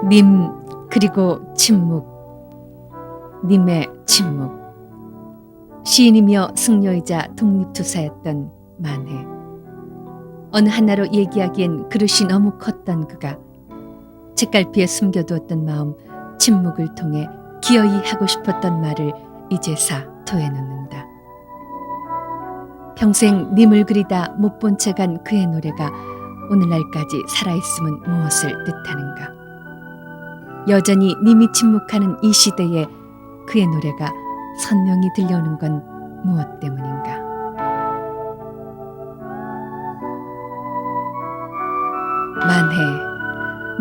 님 그리고 침묵, 님의 침묵. 시인이며 승려이자 독립투사였던 만해. 어느 하나로 얘기하기엔 그릇이 너무 컸던 그가 책갈피에 숨겨두었던 마음, 침묵을 통해 기어이 하고 싶었던 말을 이제사 토해놓는다. 평생 님을 그리다 못 본 채 간 그의 노래가 오늘날까지 살아있음은 무엇을 뜻하는가? 여전히 님이 침묵하는 이 시대에 그의 노래가 선명히 들려오는 건 무엇 때문인가? 만해,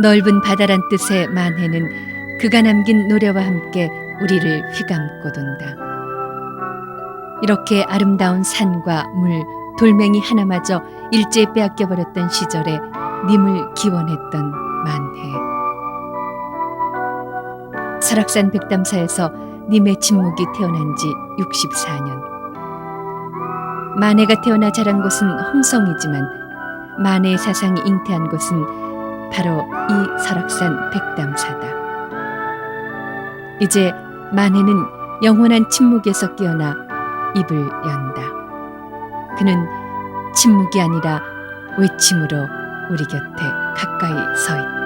넓은 바다란 뜻의 만해는 그가 남긴 노래와 함께 우리를 휘감고 돈다. 이렇게 아름다운 산과 물, 돌멩이 하나마저 일제히 빼앗겨버렸던 시절에 님을 기원했던 만해. 설악산 백담사에서 님의 침묵이 태어난 지 64년. 만해가 태어나 자란 곳은 홍성이지만 만해의 사상이 잉태한 곳은 바로 이 설악산 백담사다. 이제 만해는 영원한 침묵에서 깨어나 입을 연다. 그는 침묵이 아니라 외침으로 우리 곁에 가까이 서 있다.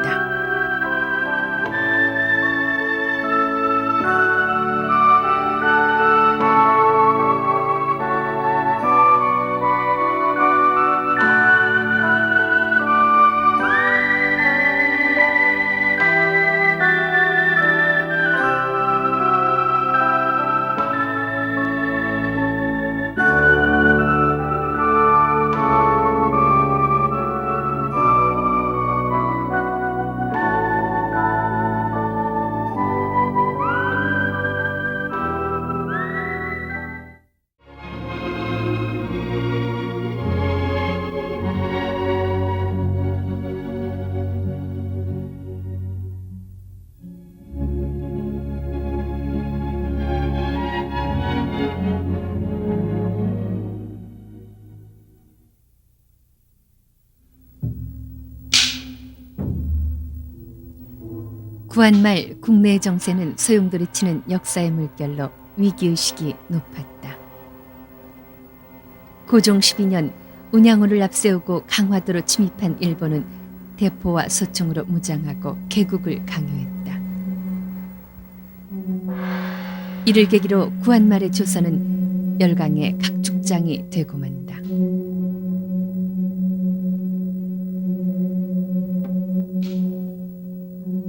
구한말 국내의 정세는 소용돌이치는 역사의 물결로 위기의식이 높았다. 고종 12년 운양호를 앞세우고 강화도로 침입한 일본은 대포와 소총으로 무장하고 개국을 강요했다. 이를 계기로 구한말의 조선은 열강의 각축장이 되고 만다.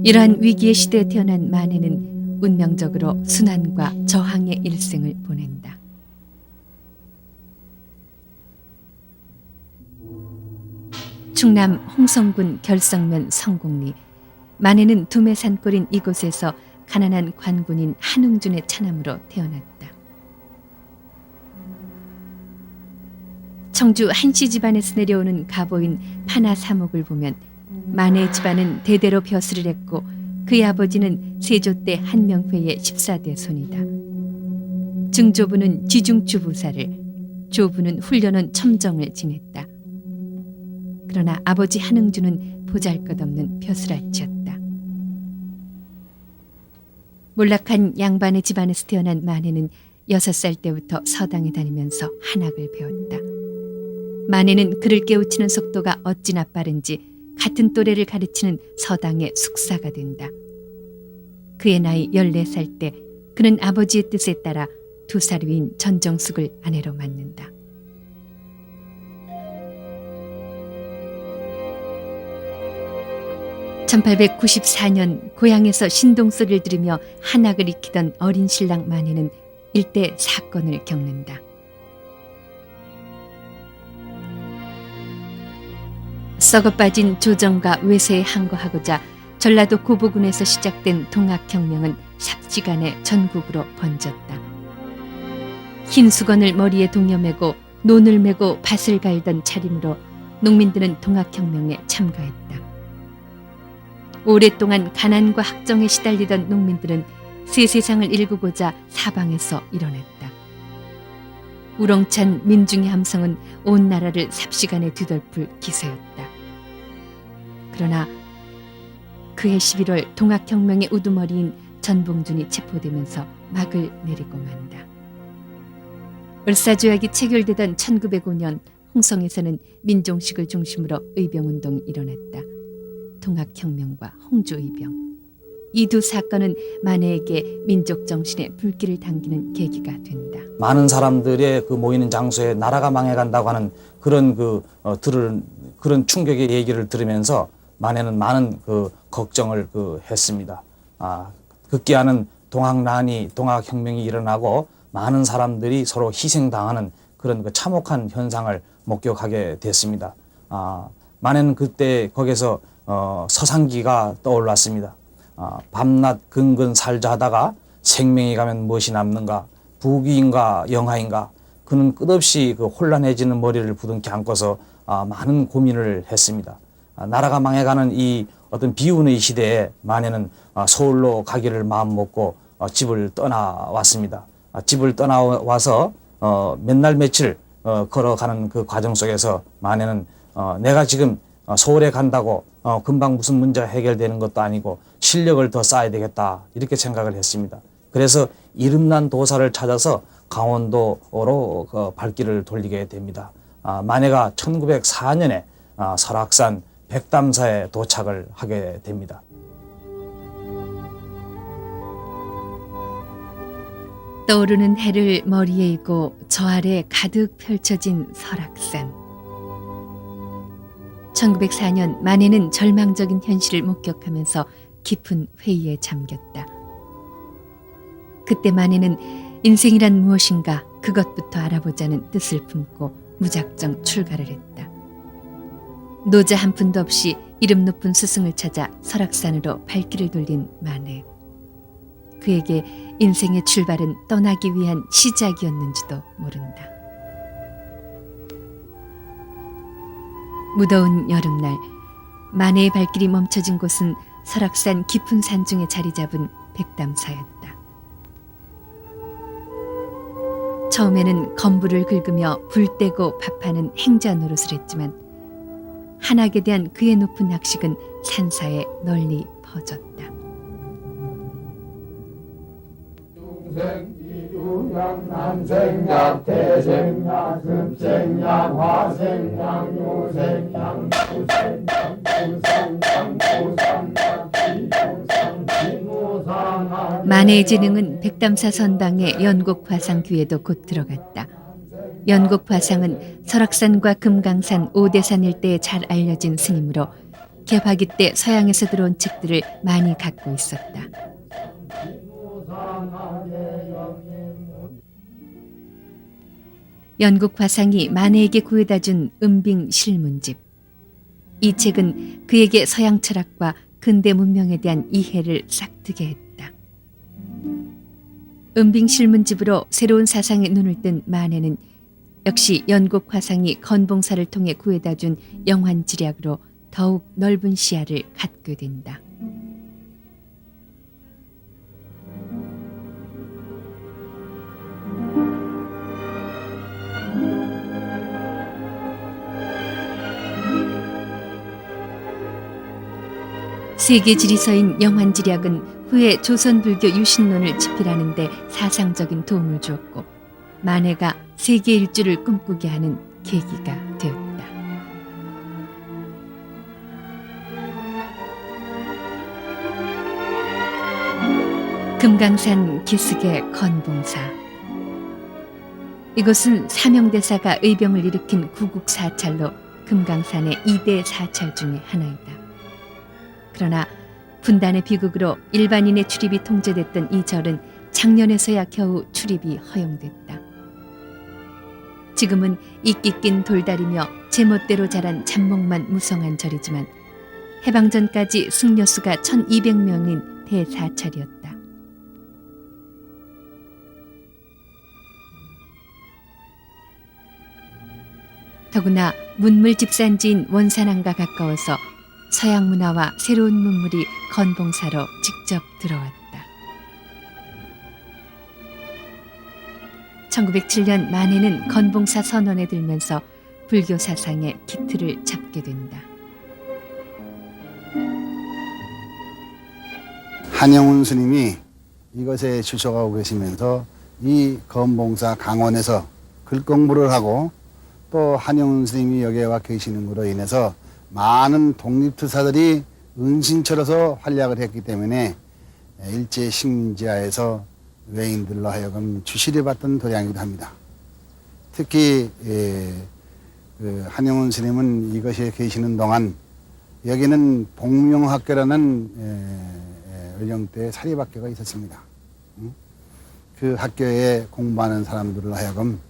이러한 위기의 시대에 태어난 만해는 운명적으로 순환과 저항의 일생을 보낸다. 충남 홍성군 결성면 성곡리. 만해는 두메산골인 이곳에서 가난한 관군인 한웅준의 차남으로 태어났다. 청주 한씨 집안에서 내려오는 가보인 파나 사목을 보면 만해의 집안은 대대로 벼슬을 했고 그의 아버지는 세조 때 한명회의 14대 손이다. 증조부는 지중추 부사를, 조부는 훈련원 첨정을 지냈다. 그러나 아버지 한흥주는 보잘것없는 벼슬아치였다. 몰락한 양반의 집안에서 태어난 만해는 6살 때부터 서당에 다니면서 한학을 배웠다. 만해는 그를 깨우치는 속도가 어찌나 빠른지 같은 또래를 가르치는 서당의 숙사가 된다. 그의 나이 14살 때 그는 아버지의 뜻에 따라 2살 위인 전정숙을 아내로 맞는다. (1894년) 고향에서 신동소리를 들으며 한학을 익히던 어린 신랑 만해는 일대 사건을 겪는다. 썩어빠진 조정과 외세에 항거하고자 전라도 고보군에서 시작된 동학혁명은 삽시간에 전국으로 번졌다. 흰 수건을 머리에 동여매고 논을 메고 밭을 갈던 차림으로 농민들은 동학혁명에 참가했다. 오랫동안 가난과 학정에 시달리던 농민들은 새 세상을 일구고자 사방에서 일어났다. 우렁찬 민중의 함성은 온 나라를 삽시간에 뒤덮을 기세였다. 그러나 그 그해 11월 동학혁명의 우두머리인 전봉준이 체포되면서 막을 내리고 만다. 을사조약이 체결되던 1905년 홍성에서는 민종식을 중심으로 의병운동이 일어났다. 동학혁명과 홍주의병. 이 두 사건은 만해에게 민족 정신에 불길을 당기는 계기가 된다. 많은 사람들의 그 모이는 장소에 나라가 망해간다고 하는 그런 그런 충격의 얘기를 들으면서 만해는 많은 걱정을 했습니다. 급기야는 동학난이 동학혁명이 일어나고 많은 사람들이 서로 희생당하는 그런 참혹한 현상을 목격하게 됐습니다. 만해는 그때 거기서 서상기가 떠올랐습니다. 밤낮 근근 살자 하다가 생명이 가면 무엇이 남는가, 부귀인가 영하인가. 그는 끝없이 혼란해지는 머리를 부둥켜 안고서 많은 고민을 했습니다. 나라가 망해가는 이 어떤 비운의 시대에 만해는 서울로 가기를 마음먹고 집을 떠나왔습니다. 집을 떠나와서 몇 날 며칠 걸어가는 그 과정 속에서 만해는 내가 지금 서울에 간다고 금방 무슨 문제가 해결되는 것도 아니고 실력을 더 쌓아야 되겠다 이렇게 생각을 했습니다. 그래서 이름난 도사를 찾아서 강원도로 발길을 돌리게 됩니다. 만해가 1904년에 설악산 백담사에 도착을 하게 됩니다. 떠오르는 해를 머리에 이고 저 아래 가득 펼쳐진 설악산. 1904년 만해는 절망적인 현실을 목격하면서 깊은 회의에 잠겼다. 그때 만해는 인생이란 무엇인가 그것부터 알아보자는 뜻을 품고 무작정 출가를 했다. 노자 한 푼도 없이 이름 높은 스승을 찾아 설악산으로 발길을 돌린 만해. 그에게 인생의 출발은 떠나기 위한 시작이었는지도 모른다. 무더운 여름날 만해의 발길이 멈춰진 곳은 설악산 깊은 산중에 자리 잡은 백담사였다. 처음에는 건부를 긁으며 불 떼고 밥하는 행자 노릇을 했지만 한학에 대한 그의 높은 학식은 산사에 널리 퍼졌다. 중생기유양 남생양 대생양 금생양 화생양 요생양 구생양 구상양 구상양 비구상 비무상양. 만해의 재능은 백담사 선방의 연곡화상 귀에도 곧 들어갔다. 연곡화상은 설악산과 금강산 오대산 일대에 잘 알려진 스님으로 개화기 때 서양에서 들어온 책들을 많이 갖고 있었다. 연곡화상이 만해에게 구해다 준 은빙실문집. 이 책은 그에게 서양 철학과 근대 문명에 대한 이해를 싹트게 했다. 은빙실문집으로 새로운 사상에 눈을 뜬 만해는 역시 연곡화상이 건봉사를 통해 구해다 준 영환지략으로 더욱 넓은 시야를 갖게 된다. 세계 지리서인 영환지략은 후에 조선불교 유신론을 집필하는 데 사상적인 도움을 주었고 만해가 세계 일주를 꿈꾸게 하는 계기가 되었다. 금강산 기슭의 건봉사. 이곳은 사명대사가 의병을 일으킨 구국사찰로 금강산의 2대 사찰 중의 하나이다. 그러나 분단의 비극으로 일반인의 출입이 통제됐던 이 절은 작년에서야 겨우 출입이 허용됐다. 지금은 이끼 낀 돌다리며 제멋대로 자란 잡목만 무성한 절이지만 해방전까지 승려수가 1200명인 대사찰이었다. 더구나 문물 집산지인 원산항과 가까워서 서양 문화와 새로운 문물이 건봉사로 직접 들어왔다. 1907년 만해는 건봉사 선원에 들면서 불교 사상의 기틀을 잡게 된다. 한영훈 스님이 이것에 주석하고 계시면서 이 검봉사 강원에서 글 공부를 하고 또 한영훈 스님이 여기에 와 계시는 것으로 인해서 많은 독립투사들이 은신처로서 활약을 했기 때문에 일제 식민지하에서 외인들로 하여금 주시를 받던 도량이기도 합니다. 특히 그 한영훈 스님은 이것에 계시는 동안 여기는 복명학교라는 연령대 사립학교가 있었습니다. 그 학교에 공부하는 사람들을 하여금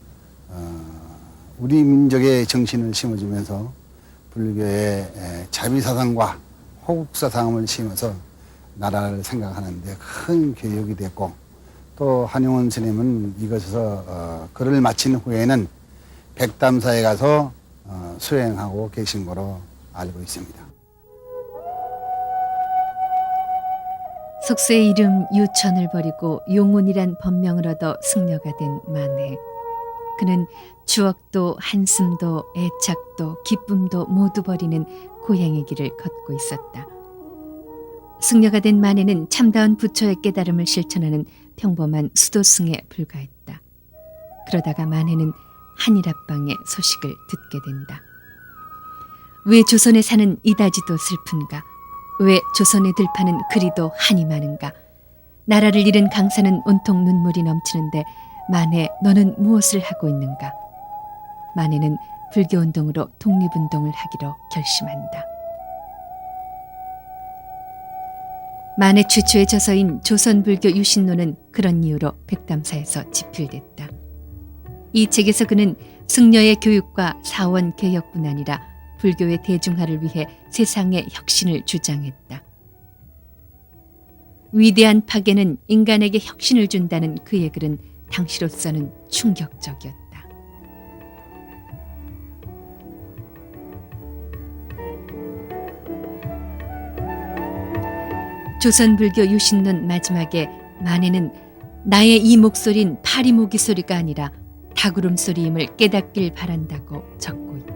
우리 민족의 정신을 심어주면서 불교의 자비사상과 호국사상을 심어서 나라를 생각하는 데 큰 교육이 됐고 또 한영훈 스님은 이것에서 글을 마친 후에는 백담사에 가서 수행하고 계신 거로 알고 있습니다. 속세의 이름 유천을 버리고 용운이란 법명을 얻어 승려가 된 만해. 그는 추억도 한숨도 애착도 기쁨도 모두 버리는 고향의 길을 걷고 있었다. 승려가 된 만해는 참다운 부처의 깨달음을 실천하는 평범한 수도승에 불과했다. 그러다가 만해는 한일합방의 소식을 듣게 된다. 왜 조선에 사는 이다지도 슬픈가? 왜 조선의 들판은 그리도 한이 많은가? 나라를 잃은 강사는 온통 눈물이 넘치는데 만해 너는 무엇을 하고 있는가? 만해는 불교운동으로 독립운동을 하기로 결심한다. 만해 최초의 저서인 조선불교 유신론은 그런 이유로 백담사에서 집필됐다. 이 책에서 그는 승려의 교육과 사원 개혁뿐 아니라 불교의 대중화를 위해 세상의 혁신을 주장했다. 위대한 파괴는 인간에게 혁신을 준다는 그의 글은 당시로서는 충격적이었다. 조선불교 유신론 마지막에 만해는 나의 이 목소리는 파리모기 소리가 아니라 닭울음 소리임을 깨닫길 바란다고 적고 있다.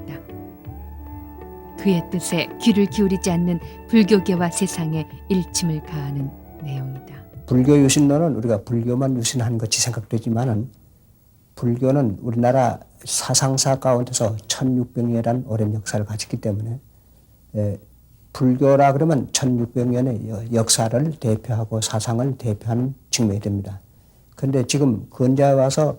그의 뜻에 귀를 기울이지 않는 불교계와 세상에 일침을 가하는 내용이다. 불교 유신론은 우리가 불교만 유신한 것이 생각되지만은 불교는 우리나라 사상사 가운데서 1600년이라는 오랜 역사를 가졌기 때문에 불교라 그러면 1600년의 역사를 대표하고 사상을 대표하는 측면이 됩니다. 그런데 지금 근대에 와서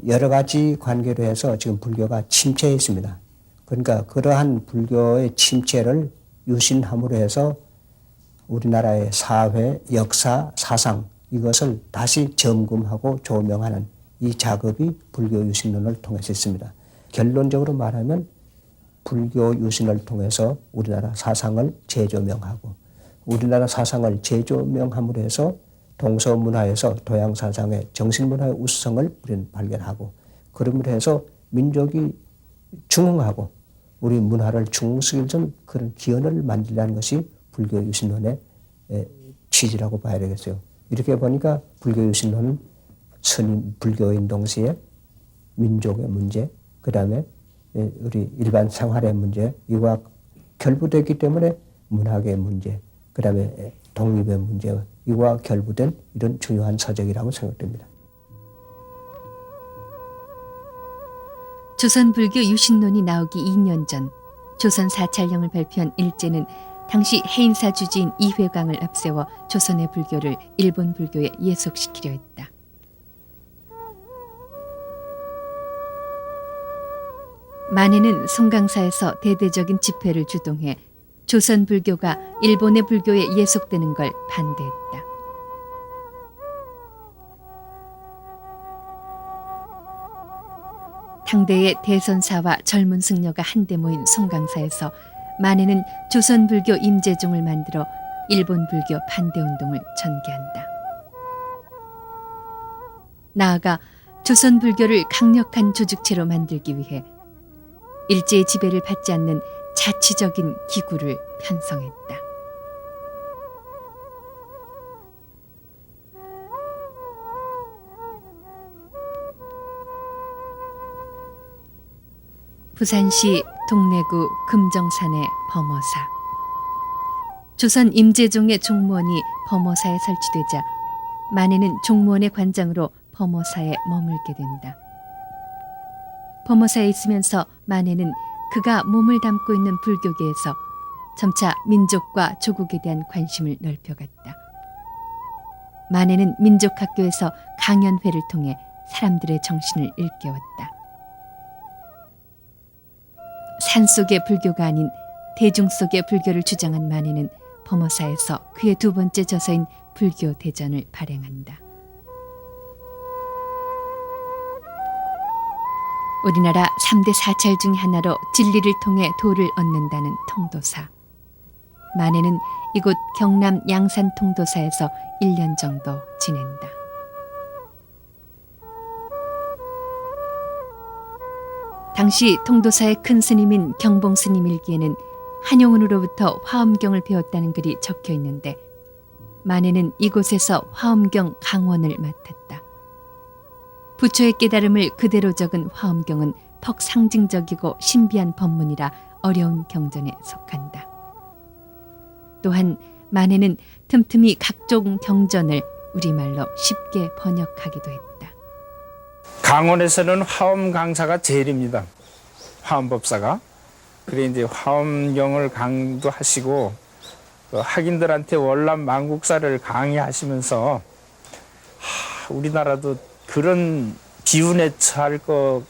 여러 가지 관계로 해서 지금 불교가 침체해 있습니다. 그러니까 그러한 불교의 침체를 유신함으로 해서 우리나라의 사회, 역사, 사상 이것을 다시 점검하고 조명하는 이 작업이 불교 유신론을 통해서 있습니다. 결론적으로 말하면 불교 유신을 통해서 우리나라 사상을 재조명하고 우리나라 사상을 재조명함으로 해서 동서문화에서 동양사상의 정신문화의 우수성을 우리는 발견하고 그러므로 해서 민족이 중흥하고 우리 문화를 중흥시키는 그런 기원을 만들려는 것이 불교 유신론의 취지라고 봐야 되겠어요. 이렇게 보니까 불교 유신론은 스님 불교인 동시에 민족의 문제, 그 다음에 우리 일반 생활의 문제, 이와 결부되기 때문에 문학의 문제, 그 다음에 독립의 문제, 이와 결부된 이런 중요한 서적이라고 생각됩니다. 조선불교 유신론이 나오기 2년 전 조선 사찰령을 발표한 일제는 당시 해인사 주지인 이회광을 앞세워 조선의 불교를 일본 불교에 예속시키려 했다. 만해는 송강사에서 대대적인 집회를 주동해 조선 불교가 일본의 불교에 예속되는 걸 반대했다. 당대의 대선사와 젊은 승려가 한데 모인 송강사에서 만해는 조선 불교 임재종을 만들어 일본 불교 반대운동을 전개한다. 나아가 조선 불교를 강력한 조직체로 만들기 위해 일제의 지배를 받지 않는 자치적인 기구를 편성했다. 부산시 동래구 금정산의 범어사. 조선 임재종의 종무원이 범어사에 설치되자 만해는 종무원의 관장으로 범어사에 머물게 된다. 범어사에 있으면서 만해는 그가 몸을 담고 있는 불교계에서 점차 민족과 조국에 대한 관심을 넓혀갔다. 만해는 민족학교에서 강연회를 통해 사람들의 정신을 일깨웠다. 산 속의 불교가 아닌 대중 속의 불교를 주장한 만해는 범어사에서 그의 두 번째 저서인 불교 대전을 발행한다. 우리나라 3대 사찰 중 하나로 진리를 통해 도를 얻는다는 통도사. 만해는 이곳 경남 양산 통도사에서 1년 정도 지낸다. 당시 통도사의 큰 스님인 경봉 스님 일기에는 한용운으로부터 화엄경을 배웠다는 글이 적혀 있는데 만해는 이곳에서 화엄경 강원을 맡았다. 부처의 깨달음을 그대로 적은 화엄경은 퍽 상징적이고 신비한 법문이라 어려운 경전에 속한다. 또한 만해는 틈틈이 각종 경전을 우리말로 쉽게 번역하기도 했다. 강원에서는 화엄 강사가 제일입니다. 화엄법사가. 그래 이제 화엄경을 강도하시고 그 학인들한테 월남 망국사를 강의하시면서 우리나라도 그런 기운에 처할 것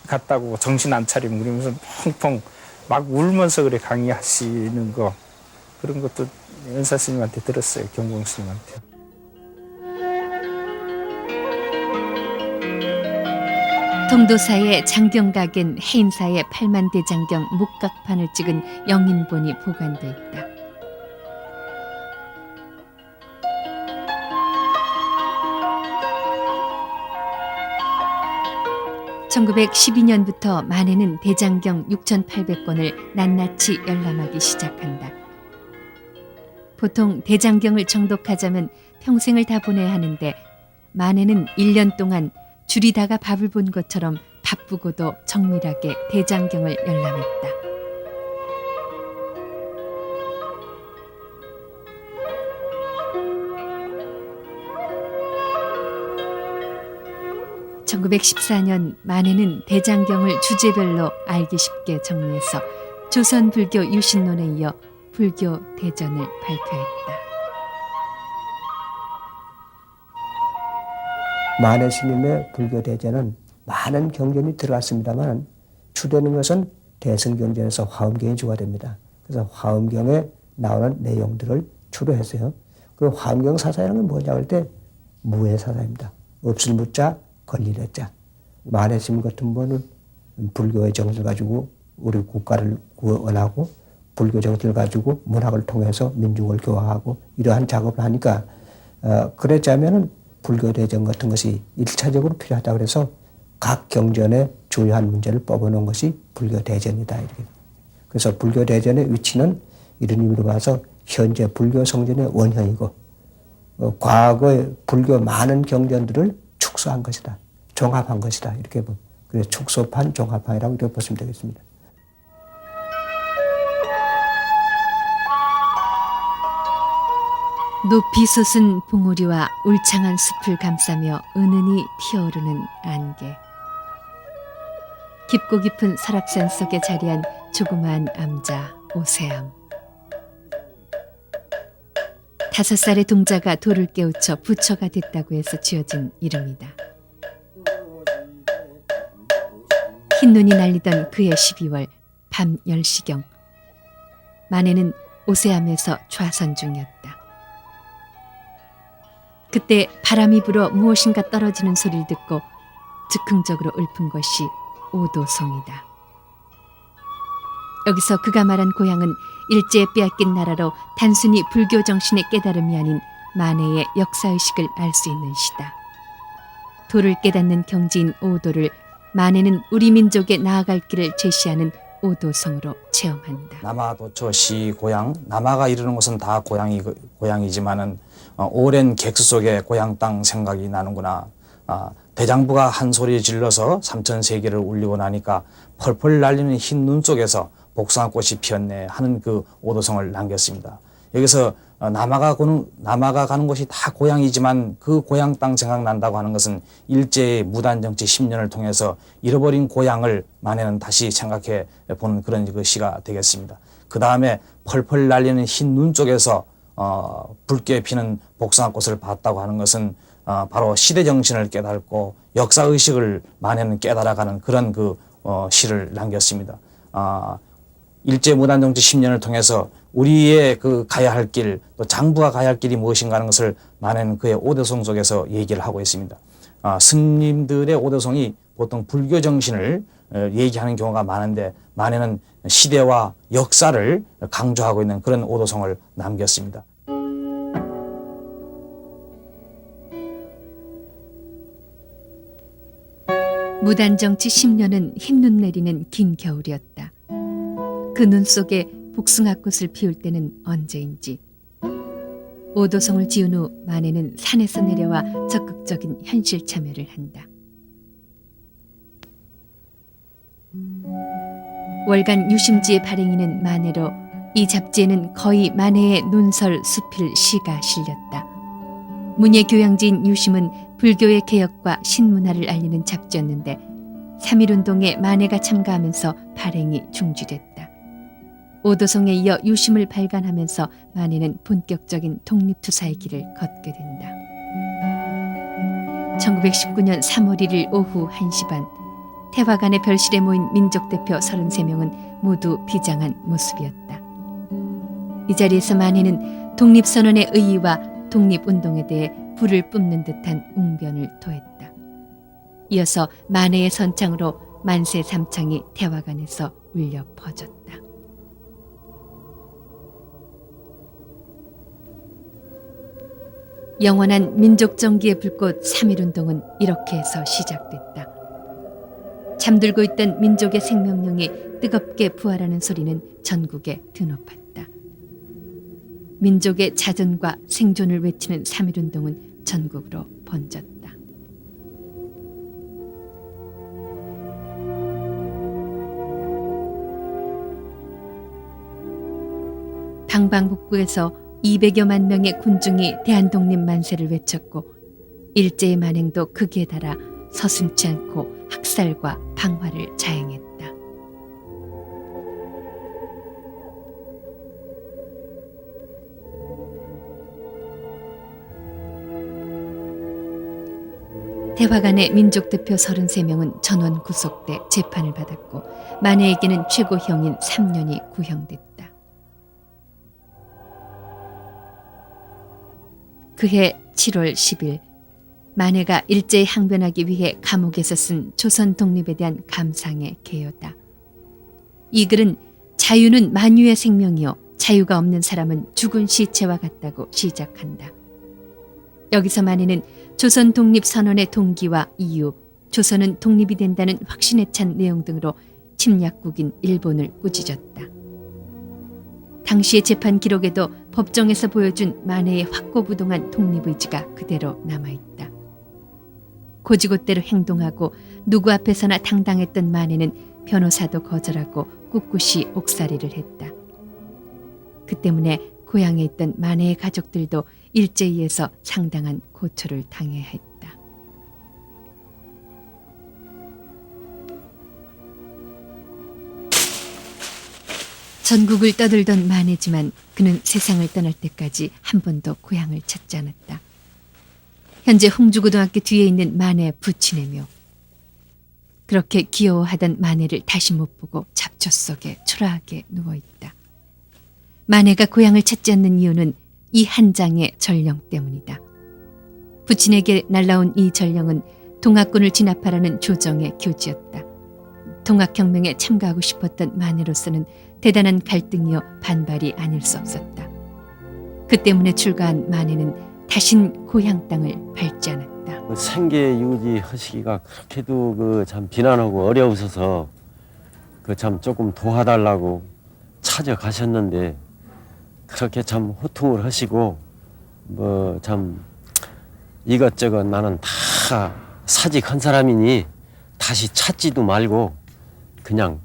같다고 정신 안 차리면 그러면서 펑펑 막 울면서 그래 강의하시는 거 그런 것도 연사 스님한테 들었어요. 경봉 스님한테. 통도사의 장경각엔 해인사의 8만대장경 목각판을 찍은 영인본이 보관돼 있다. (1912년부터) 만해는 대장경 6,800권을 낱낱이 열람하기 시작한다. 보통 대장경을 정독하자면 평생을 다 보내야 하는데 만해는 1년 동안 줄이다가 밥을 본 것처럼 바쁘고도 정밀하게 대장경을 열람했다. (1914년) 만해는 대장경을 주제별로 알기 쉽게 정리해서 조선 불교 유신론에 이어 불교 대전을 발표했다. 만해 스님의 불교 대전은 많은 경전이 들어갔습니다만 주되는 것은 대승경전에서 화엄경이 주가 됩니다. 그래서 화엄경에 나오는 내용들을 주로 했어요. 그 화엄경 사사라는 건 뭐냐 할 때 무의 사사입니다. 없을 무자, 걸릴 해자. 만해 스님 같은 분은 불교의 정신을 가지고 우리 국가를 구원하고 불교 정신을 가지고 문학을 통해서 민중을 교화하고 이러한 작업을 하니까 그랬자면은 불교 대전 같은 것이 1차적으로 필요하다고 해서 각 경전의 주요한 문제를 뽑아놓은 것이 불교 대전이다. 이렇게. 그래서 불교 대전의 위치는 이런 의미로 봐서 현재 불교 성전의 원형이고 과거의 불교 많은 경전들을 축소한 것이다. 종합한 것이다. 이렇게 보면. 그래서 축소판, 종합판이라고 이렇게 보시면 되겠습니다. 높이 솟은 봉우리와 울창한 숲을 감싸며 은은히 피어오르는 안개. 깊고 깊은 설악산 속에 자리한 조그마한 암자 오세암. 5살의 동자가 돌을 깨우쳐 부처가 됐다고 해서 지어진 이름이다. 흰눈이 날리던 그해 12월 밤 10시경 만해는 오세암에서 좌선 중이었다. 그때 바람이 불어 무엇인가 떨어지는 소리를 듣고 즉흥적으로 읊은 것이 오도송이다. 여기서 그가 말한 고향은 일제에 빼앗긴 나라로 단순히 불교 정신의 깨달음이 아닌 만해의 역사의식을 알 수 있는 시다. 도를 깨닫는 경지인 오도를 만해는 우리 민족의 나아갈 길을 제시하는 오도성으로 체험한다. 남아도처 시 고향, 남아가 이르는 것은 다 고향이지만은 오랜 객수 속에 고향 땅 생각이 나는구나. 대장부가 한 소리 질러서 삼천세계를 울리고 나니까 펄펄 날리는 흰 눈 속에서 복숭아꽃이 피었네 하는 그 오도성을 남겼습니다. 여기서 남아가 가는 곳이 다 고향이지만 그 고향 땅 생각난다고 하는 것은 일제의 무단정치 10년을 통해서 잃어버린 고향을 만에는 다시 생각해 보는 그런 그 시가 되겠습니다. 그 다음에 펄펄 날리는 흰 눈 속에서 붉게 피는 복숭아꽃을 봤다고 하는 것은 바로 시대 정신을 깨닫고 역사 의식을 만에는 깨달아가는 그런 그 시를 남겼습니다. 일제 무단정치 10년을 통해서 우리의 그 가야 할 길, 또 장부가 가야 할 길이 무엇인가 하는 것을 만에는 그의 오대송 속에서 얘기를 하고 있습니다. 스님들의 오대송이 보통 불교 정신을 얘기하는 경우가 많은데 만에는 시대와 역사를 강조하고 있는 그런 오도송을 남겼습니다. 무단정치 10년은 흰눈 내리는 긴 겨울이었다. 그 눈 속에 복숭아꽃을 피울 때는 언제인지. 오도성을 지은 후 만해는 산에서 내려와 적극적인 현실 참여를 한다. 월간 유심지의 발행이는 만해로 이 잡지에는 거의 만해의 논설 수필 시가 실렸다. 문예교양지인 유심은 불교의 개혁과 신문화를 알리는 잡지였는데 3.1운동에 만해가 참가하면서 발행이 중지됐다. 오도성에 이어 유심을 발간하면서 만해는 본격적인 독립투사의 길을 걷게 된다. 1919년 3월 1일 오후 1시 반 태화관의 별실에 모인 민족대표 33명은 모두 비장한 모습이었다. 이 자리에서 만해는 독립선언의 의의와 독립운동에 대해 불을 뿜는 듯한 웅변을 토했다. 이어서 만해의 선창으로 만세 삼창이 태화관에서 울려 퍼졌다. 영원한 민족정기의 불꽃 3.1운동은 이렇게 해서 시작됐다. 잠들고 있던 민족의 생명력이 뜨겁게 부활하는 소리는 전국에 드높았다. 민족의 자존과 생존을 외치는 3.1운동은 전국으로 번졌다. 방방곡곡에서 200여만 명의 군중이 대한독립 만세를 외쳤고 일제의 만행도 극에 달아 서슴지 않고 학살과 방화를 자행했다. 태화관의 민족대표 33명은 전원 구속돼 재판을 받았고 만해에게는 최고형인 3년이 구형됐다. 그해 7월 10일 만해가 일제에 항변하기 위해 감옥에서 쓴 조선 독립에 대한 감상의 개요다. 이 글은 자유는 만유의 생명이요 자유가 없는 사람은 죽은 시체와 같다고 시작한다. 여기서 만해는 조선 독립선언의 동기와 이유, 조선은 독립이 된다는 확신에 찬 내용 등으로 침략국인 일본을 꾸짖었다. 당시의 재판 기록에도 법정에서 보여준 만해의 확고부동한 독립의지가 그대로 남아있다. 고지고대로 행동하고 누구 앞에서나 당당했던 만해는 변호사도 거절하고 꿋꿋이 옥살이를 했다. 그 때문에 고향에 있던 만해의 가족들도 일제히에서 상당한 고초를 당해야 했다. 전국을 떠들던 만해지만 그는 세상을 떠날 때까지 한 번도 고향을 찾지 않았다. 현재 홍주고등학교 뒤에 있는 만해 부친의 묘. 그렇게 귀여워하던 만해를 다시 못 보고 잡초 속에 초라하게 누워있다. 만해가 고향을 찾지 않는 이유는 이 한 장의 전령 때문이다. 부친에게 날라온 이 전령은 동학군을 진압하라는 조정의 교지였다. 동학혁명에 참가하고 싶었던 만해로서는 대단한 갈등이요 반발이 아닐 수 없었다. 그 때문에 출가한 만해는 다신 고향 땅을 밟지 않았다. 생계 유지 하시기가 그렇게도 참 비난하고 어려우셔서 참 조금 도와달라고 찾아가셨는데 그렇게 참 호통을 하시고 참 이것저것 나는 다 사직한 사람이니 다시 찾지도 말고 그냥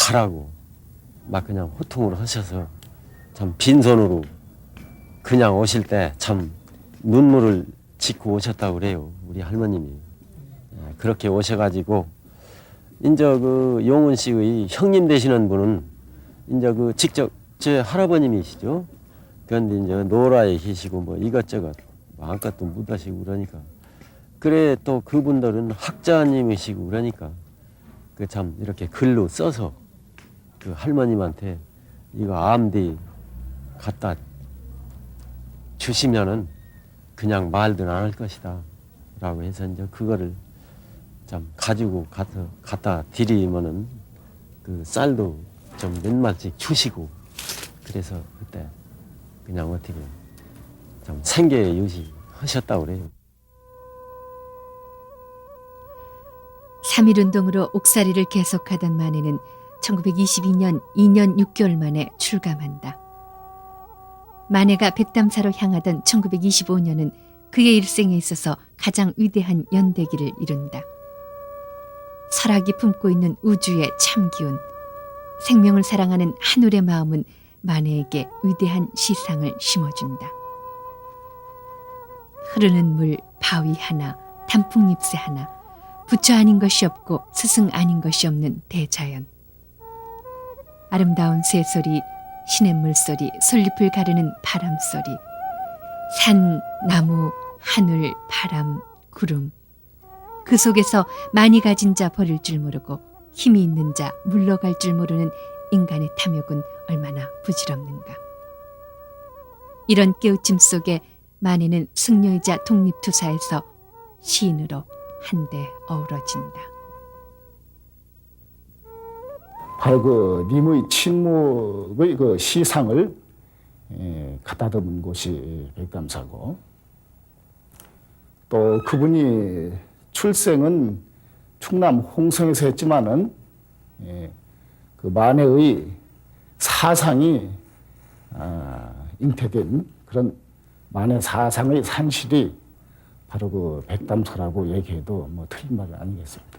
가라고 막 그냥 호통을 하셔서 참 빈손으로 그냥 오실 때 참 눈물을 짓고 오셨다고 그래요. 우리 할머님이. 예, 그렇게 오셔가지고 이제 그 용훈 씨의 형님 되시는 분은 이제 그 직접 제 할아버님이시죠. 그런데 이제 노라에 계시고 뭐 이것저것 아무것도 못 하시고 그러니까 그래 또 그분들은 학자님이시고 그러니까 그 참 이렇게 글로 써서 그 할머님한테 이거 암디 갖다 주시면은 그냥 말도 안 할 것이다 라고 해서 이제 그거를 참 가지고 갖다 드리면은 그 쌀도 좀 몇 마씩 주시고 그래서 그때 그냥 어떻게 참 생계 유지 하셨다고 그래요. 3.1운동으로 옥살이를 계속하던 마네는 1922년 2년 6개월 만에 출감한다. 마네가 백담사로 향하던 1925년은 그의 일생에 있어서 가장 위대한 연대기를 이룬다. 설학이 품고 있는 우주의 참기운, 생명을 사랑하는 하늘의 마음은 마네에게 위대한 시상을 심어준다. 흐르는 물 바위 하나, 단풍잎새 하나, 부처 아닌 것이 없고 스승 아닌 것이 없는 대자연. 아름다운 새소리, 시냇물 소리, 솔잎을 가르는 바람 소리, 산, 나무, 하늘, 바람, 구름. 그 속에서 많이 가진 자 버릴 줄 모르고 힘이 있는 자 물러갈 줄 모르는 인간의 탐욕은 얼마나 부질없는가. 이런 깨우침 속에 마네는 승려이자 독립투사에서 시인으로 한데 어우러진다. 바로 그 님의 침묵의 그 시상을 갖다 담은 곳이 백담사고, 또 그분이 출생은 충남 홍성에서 했지만은 그 만해의 사상이 잉태된 그런 만해 사상의 산실이 바로 그 백담사라고 얘기해도 뭐 틀린 말은 아니겠습니다.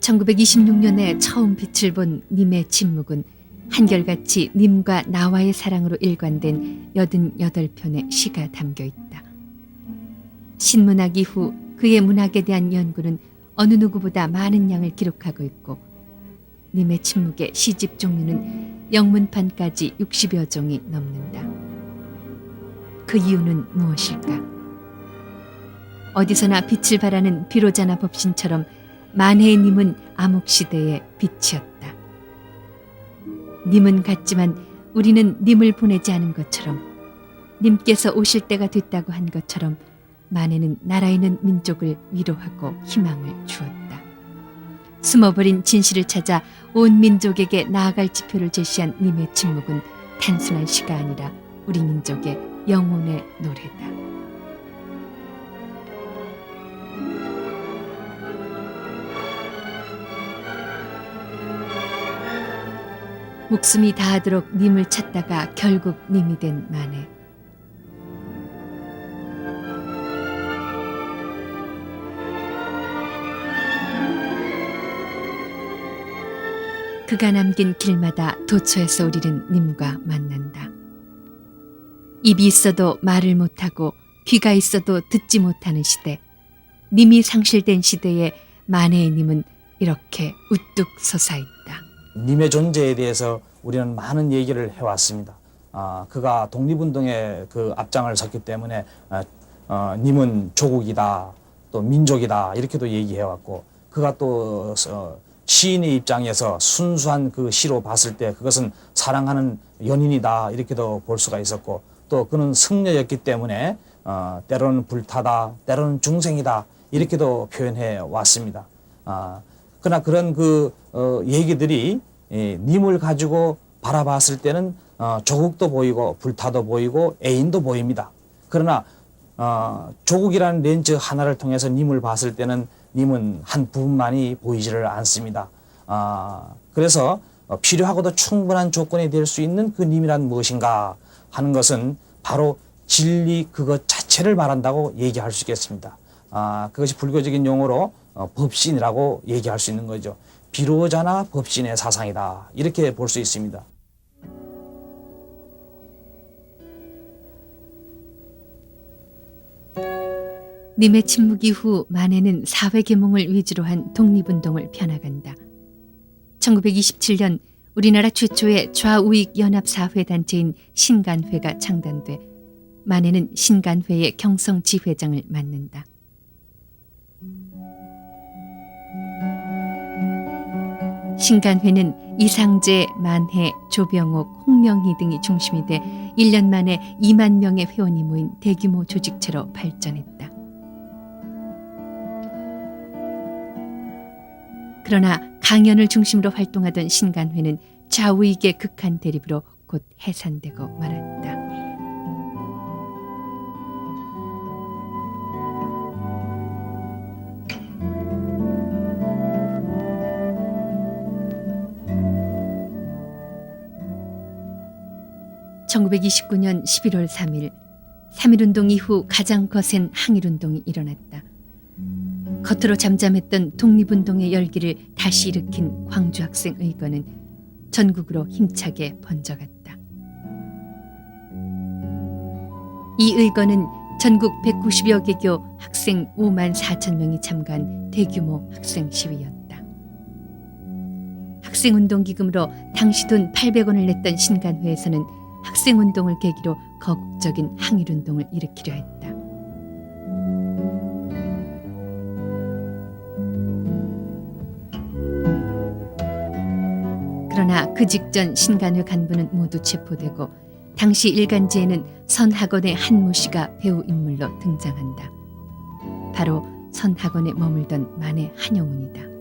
(1926년에) 처음 빛을 본 님의 침묵은 한결같이 님과 나와의 사랑으로 일관된 88편의 시가 담겨 있다. 신문학 이후 그의 문학에 대한 연구는 어느 누구보다 많은 양을 기록하고 있고, 님의 침묵의 시집 종류는 영문판까지 60여 종이 넘는다. 그 이유는 무엇일까? 어디서나 빛을 발하는 비로자나 법신처럼 만해의 님은 암흑시대의 빛이었다. 님은 같지만 우리는 님을 보내지 않은 것처럼, 님께서 오실 때가 됐다고 한 것처럼 만해는 나라에 있는 민족을 위로하고 희망을 주었다. 숨어버린 진실을 찾아 온 민족에게 나아갈 지표를 제시한 님의 침묵은 단순한 시가 아니라 우리 민족의 영혼의 노래다. 목숨이 다하도록 님을 찾다가 결국 님이 된 만해. 그가 남긴 길마다 도처에서 우리는 님과 만난다. 입이 있어도 말을 못하고 귀가 있어도 듣지 못하는 시대, 님이 상실된 시대에 만해의 님은 이렇게 우뚝 솟아있다. 님의 존재에 대해서 우리는 많은 얘기를 해왔습니다. 그가 독립운동에 그 앞장을 섰기 때문에 님은 조국이다, 또 민족이다 이렇게도 얘기해왔고, 그가 또 시인의 입장에서 순수한 그 시로 봤을 때 그것은 사랑하는 연인이다 이렇게도 볼 수가 있었고, 또 그는 승려였기 때문에 때로는 불타다, 때로는 중생이다 이렇게도 표현해 왔습니다. 그러나 그런 그 얘기들이 님을 가지고 바라봤을 때는 조국도 보이고 불타도 보이고 애인도 보입니다. 그러나 조국이라는 렌즈 하나를 통해서 님을 봤을 때는 님은 한 부분만이 보이지를 않습니다. 그래서 필요하고도 충분한 조건이 될 수 있는 그 님이란 무엇인가 하는 것은 바로 진리 그것 자체를 말한다고 얘기할 수 있겠습니다. 그것이 불교적인 용어로 법신이라고 얘기할 수 있는 거죠. 비로자나 법신의 사상이다. 이렇게 볼 수 있습니다. 님의 침묵 이후 만해는 사회 계몽을 위주로 한 독립운동을 펴나간다. 1927년 우리나라 최초의 좌우익 연합사회단체인 신간회가 창단돼 만해는 신간회의 경성지회장을 맡는다. 신간회는 이상재, 만해, 조병옥, 홍명희 등이 중심이 돼 1년 만에 2만 명의 회원이 모인 대규모 조직체로 발전했다. 그러나 강연을 중심으로 활동하던 신간회는 좌우익의 극한 대립으로 곧 해산되고 말았다. (1929년 11월 3일) 3.1운동 이후 가장 거센 항일운동이 일어났다. 겉으로 잠잠했던 독립운동의 열기를 다시 일으킨 광주학생 의거는 전국으로 힘차게 번져갔다. 이 의거는 전국 190여 개교 학생 5만 4천 명이 참가한 대규모 학생 시위였다. 학생운동 기금으로 당시 돈 800원을 냈던 신간회에서는 학생운동을 계기로 거국적인 항일운동을 일으키려 했다. 그러나 그 직전 신간회 간부는 모두 체포되고 당시 일간지에는 선학원의 한모 씨가 배우 인물로 등장한다. 바로 선학원에 머물던 만해 한영운이다.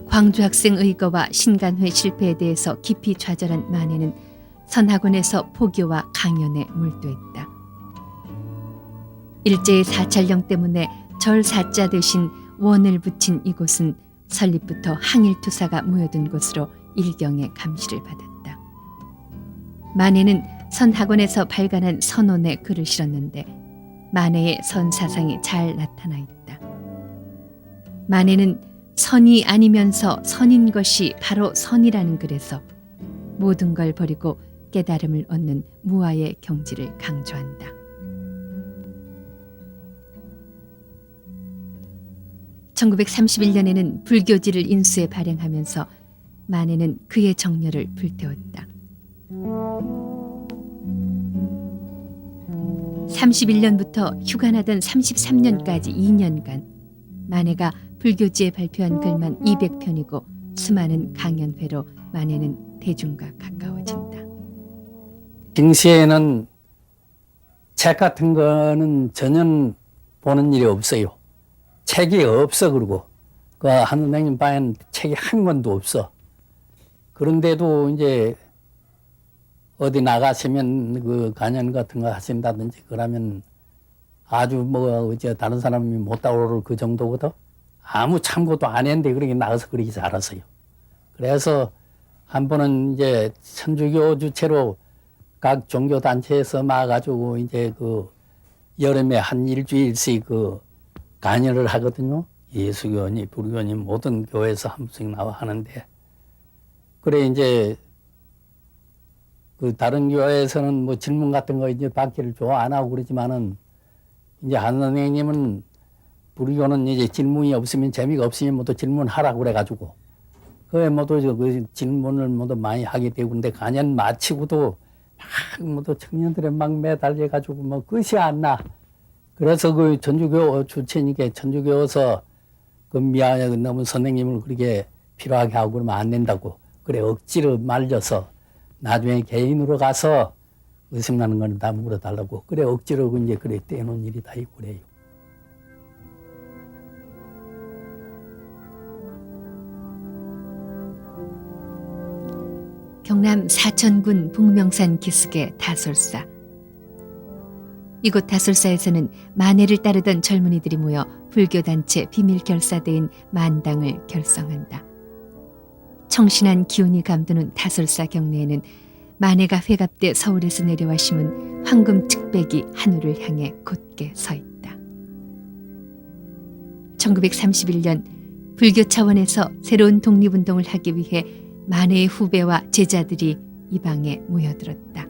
광주 학생 의거와 신간회 실패에 대해서 깊이 좌절한 만해는 선학원에서 포교와 강연에 몰두했다. 일제의 사찰령 때문에 절사자 대신 원을 붙인 이곳은 설립부터 항일투사가 모여든 곳으로 일경의 감시를 받았다. 만해는 선학원에서 발간한 선언에 글을 실었는데 만해의 선사상이 잘 나타나 있다. 만해는 선이 아니면서 선인 것이 바로 선이라는 글에서 모든 걸 버리고 깨달음을 얻는 무아의 경지를 강조한다. (1931년에는) 불교지를 인수에 발행하면서 만해는 그의 정열을 불태웠다. 31년부터 휴관하던 33년까지 2년간 만해가 불교지에 발표한 글만 200편이고 수많은 강연회로 만해는 대중과 가까워진다. 당시에는 책 같은 거는 전혀 보는 일이 없어요. 책이 없어. 그러고 그 한선생님 바에는 책이 한 권도 없어. 그런데도 이제 어디 나가시면 그 강연 같은 거 하신다든지 그러면 아주 뭐 이제 다른 사람이 못 따라올 그 정도거든. 아무 참고도 안 했는데 그렇게 나가서 그렇게 잘했어요. 그래서 한 번은 이제 천주교 주체로 각 종교 단체에서 막아가지고 이제 그 여름에 한 일주일씩 그 강연을 하거든요. 예수교니 불교니 모든 교회에서 한 번씩 나와 하는데, 그래 이제 그 다른 교회에서는 뭐 질문 같은 거 이제 받기를 좋아 안 하고 그러지만은 이제 한 선생님은 불교는 이제 질문이 없으면 재미가 없으면 모두 질문하라고 그래가지고 그에 모두 그 질문을 모두 많이 하게 되고, 근데 강연 마치고도 막 모두 청년들에 막 매달려가지고 뭐 끝이 안 나. 그래서 그 전주교 주체니까 전주교에서 그 미안해 너무 선생님을 그렇게 필요하게 하고 그러면 안 된다고 그래 억지로 말려서 나중에 개인으로 가서 의심나는 건 다 물어달라고 그래 억지로 이제 그래 떼놓은 일이 다 있고 그래요. 경남 사천군 북명산 기슭의 다솔사. 이곳 다솔사에서는 만해를 따르던 젊은이들이 모여 불교단체 비밀결사대인 만당을 결성한다. 청신한 기운이 감도는 다솔사 경내에는 만해가 회갑돼 서울에서 내려와 심은 황금 측백이 하늘을 향해 곧게 서 있다. 1931년 불교 차원에서 새로운 독립운동을 하기 위해 만해의 후배와 제자들이 이 방에 모여들었다.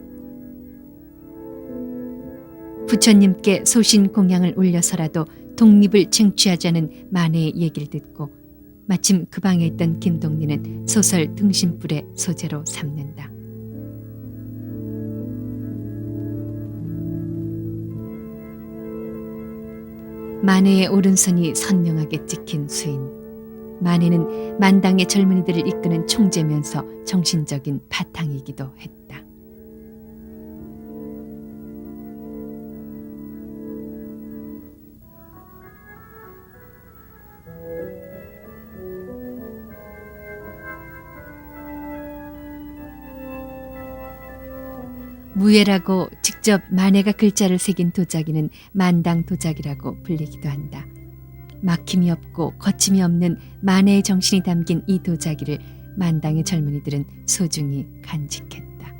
부처님께 소신 공양을 올려서라도 독립을 쟁취하자는 만해의 얘기를 듣고 마침 그 방에 있던 김동리는 소설 등신불의 소재로 삼는다. 만해의 오른손이 선명하게 찍힌 수인. 만해는 만당의 젊은이들을 이끄는 총재면서 정신적인 바탕이기도 했다. 무예라고 직접 만해가 글자를 새긴 도자기는 만당 도자기라고 불리기도 한다. 막힘이 없고 거침이 없는 만해의 정신이 담긴 이 도자기를 만당의 젊은이들은 소중히 간직했다.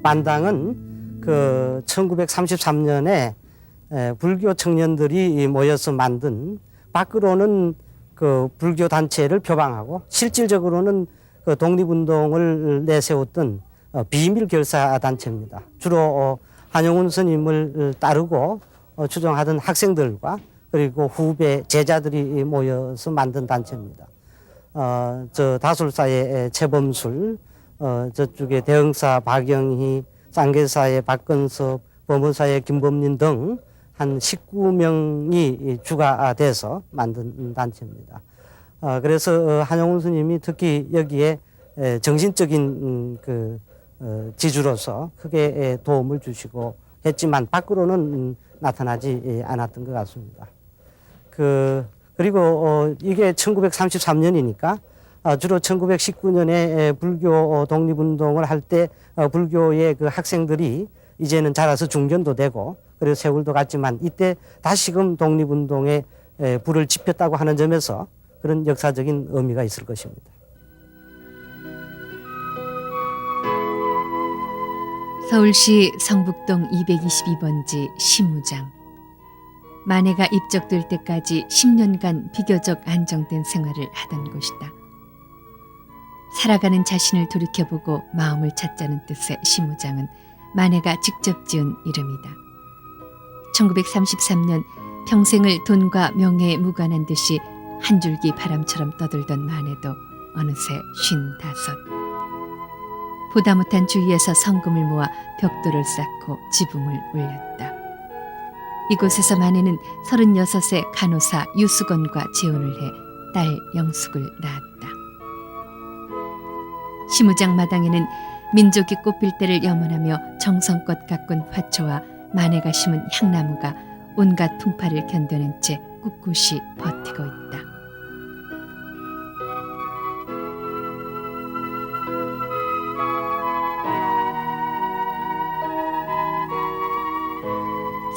만당은 그 1933년에 불교 청년들이 모여서 만든, 밖으로는 그 불교 단체를 표방하고 실질적으로는 그 독립운동을 내세웠던 비밀 결사 단체입니다. 주로 한용운 스님을 따르고 추종하던 학생들과 그리고 후배 제자들이 모여서 만든 단체입니다. 저 다술사의 최범술, 저쪽에 대흥사 박영희, 쌍계사의 박건섭, 범어사의 김범린 등 한 19명이 주가 돼서 만든 단체입니다. 그래서 한용운 스님이 특히 여기에 정신적인 그 지주로서 크게 도움을 주시고 했지만 밖으로는 나타나지 않았던 것 같습니다. 그리고 이게 1933년이니까 주로 1919년에 불교 독립운동을 할 때 불교의 그 학생들이 이제는 자라서 중견도 되고 그래서 세월도 갔지만 이때 다시금 독립운동에 불을 지폈다고 하는 점에서 그런 역사적인 의미가 있을 것입니다. 서울시 성북동 222번지 시무장. 만해가 입적될 때까지 10년간 비교적 안정된 생활을 하던 곳이다. 살아가는 자신을 돌이켜보고 마음을 찾자는 뜻의 시무장은 만해가 직접 지은 이름이다. 1933년 평생을 돈과 명예에 무관한 듯이 한 줄기 바람처럼 떠들던 만해도 어느새 55. 보다 못한 주위에서 성금을 모아 벽돌을 쌓고 지붕을 올렸다. 이곳에서 만해는 36세 간호사 유수건과 재혼을 해 딸 영숙을 낳았다. 시무장 마당에는 민족이 꽃필 때를 염원하며 정성껏 가꾼 화초와 만해가 심은 향나무가 온갖 풍파를 견뎌낸 채 꿋꿋이 버티고 있다.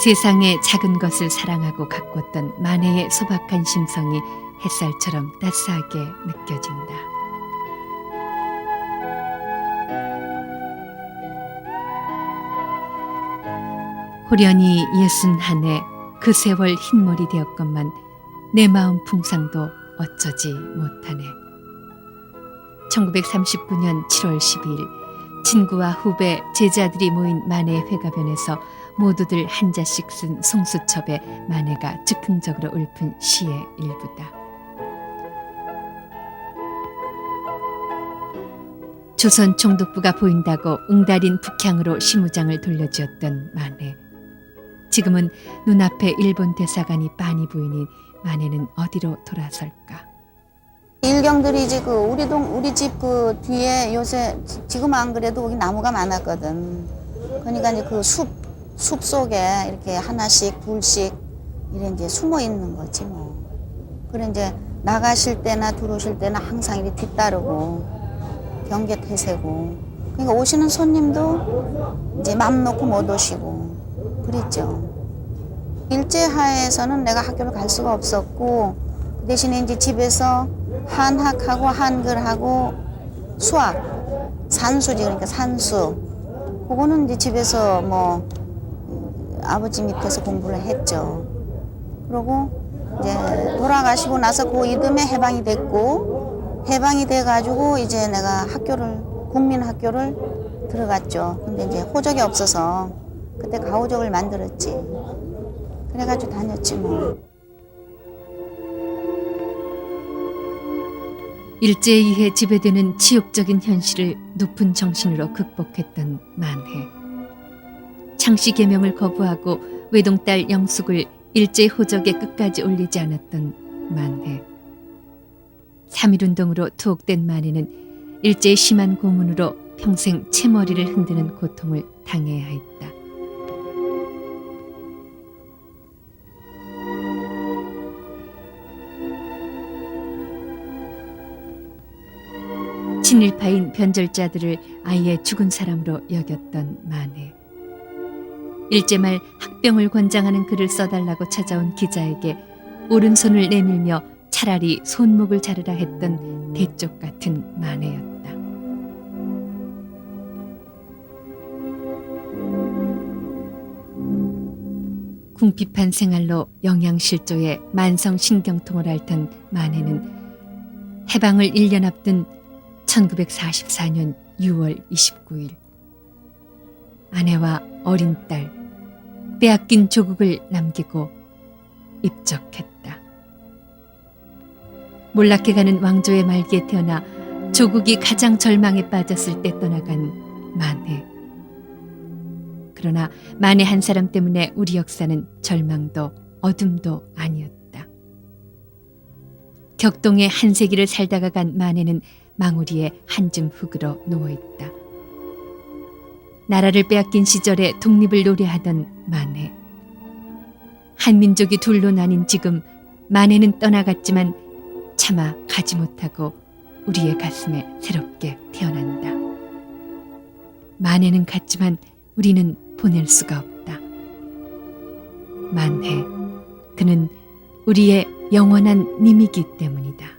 세상의 작은 것을 사랑하고 가꿨던 만해의 소박한 심성이 햇살처럼 따스하게 느껴진다. 호련히 61에 그 세월 흰머리 되었건만 내 마음 풍상도 어쩌지 못하네. 1939년 7월 12일 친구와 후배, 제자들이 모인 만해의 회가변에서 모두들 한 자씩 쓴 송수첩에 만해가 즉흥적으로 읊은 시의 일부다. 조선 총독부가 보인다고 응달인 북향으로 시무장을 돌려주었던 만해. 지금은 눈앞에 일본 대사관이 빤히 보이니 만해는 어디로 돌아설까? 일경들이 이제 우리 집 그 뒤에 요새 지금 안 그래도 거기 나무가 많았거든. 그러니까 이제 그 숲 속에 이렇게 하나씩 둘씩 이래 이제 숨어 있는 거지 뭐. 그래 이제 나가실 때나 들어오실 때나 항상 이렇게 뒤따르고 경계 태세고. 그러니까 오시는 손님도 이제 맘 놓고 못 오시고 그랬죠. 일제하에서는 내가 학교를 갈 수가 없었고 그 대신에 이제 집에서 한학하고 한글하고 수학, 산수지 그러니까 산수. 그거는 이제 집에서 뭐 아버지 밑에서 공부를 했죠. 그러고 이제 돌아가시고 나서 그 이듬해 해방이 됐고 해방이 돼가지고 이제 내가 국민학교를 들어갔죠. 근데 이제 호적이 없어서 그때 가호적을 만들었지. 그래가지고 다녔지 뭐. 일제에 의해 지배되는 치욕적인 현실을 높은 정신으로 극복했던 만해. 창씨 계명을 거부하고 외동딸 영숙을 일제 호적에 끝까지 올리지 않았던 만해. 3.1운동으로 투옥된 만해는 일제의 심한 고문으로 평생 채머리를 흔드는 고통을 당해야 했다. 친일파인 변절자들을 아예 죽은 사람으로 여겼던 만해. 일제 말 학병을 권장하는 글을 써달라고 찾아온 기자에게 오른손을 내밀며 차라리 손목을 자르라 했던 대쪽 같은 만해였다. 궁핍한 생활로 영양실조에 만성신경통을 앓던 만해는 해방을 1년 앞둔 1944년 6월 29일 아내와 어린 딸, 빼앗긴 조국을 남기고 입적했다. 몰락해가는 왕조의 말기에 태어나 조국이 가장 절망에 빠졌을 때 떠나간 만해. 그러나 만해 한 사람 때문에 우리 역사는 절망도 어둠도 아니었다. 격동의 한 세기를 살다가 간 만해는 망우리에 한줌 흙으로 누워있다. 나라를 빼앗긴 시절에 독립을 노래하던 만해. 한민족이 둘로 나뉜 지금 만해는 떠나갔지만 차마 가지 못하고 우리의 가슴에 새롭게 태어난다. 만해는 갔지만 우리는 보낼 수가 없다. 만해, 그는 우리의 영원한 님이기 때문이다.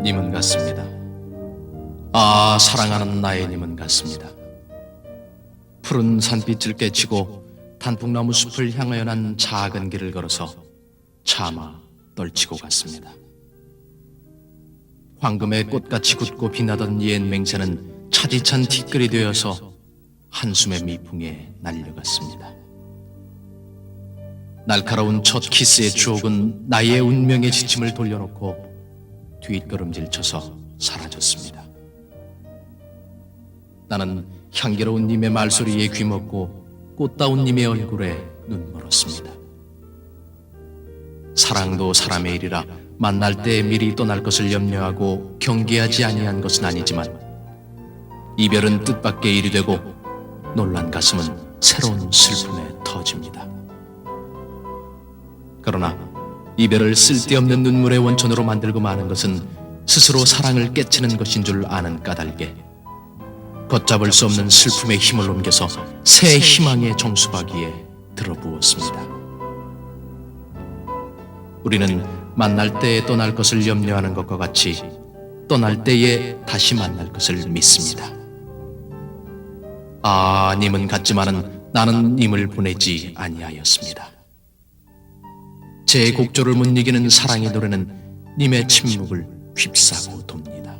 님은 같습니다. 아, 사랑하는 나의 님은 같습니다. 푸른 산빛을 깨치고 단풍나무 숲을 향하여 난 작은 길을 걸어서 차마 떨치고 갔습니다. 황금의 꽃같이 굳고 빛나던 옛 맹세는 차디찬 티끌이 되어서 한숨의 미풍에 날려갔습니다. 날카로운 첫 키스의 추억은 나의 운명의 지침을 돌려놓고 뒷걸음질 쳐서 사라졌습니다. 나는 향기로운 님의 말소리에 귀먹고 꽃다운 님의 얼굴에 눈멀었습니다. 사랑도 사람의 일이라 만날 때 미리 떠날 것을 염려하고 경계하지 아니한 것은 아니지만 이별은 뜻밖의 일이 되고 놀란 가슴은 새로운 슬픔에 터집니다. 그러나 이별을 쓸데없는 눈물의 원천으로 만들고 마는 것은 스스로 사랑을 깨치는 것인 줄 아는 까닭에 걷잡을 수 없는 슬픔의 힘을 옮겨서 새 희망의 정수박이에 들어부었습니다. 우리는 만날 때에 떠날 것을 염려하는 것과 같이 떠날 때에 다시 만날 것을 믿습니다. 아, 님은 갔지만은 나는 님을 보내지 아니하였습니다. 제 곡조를 못 이기는 사랑의 노래는 님의 침묵을 휩싸고 돕니다.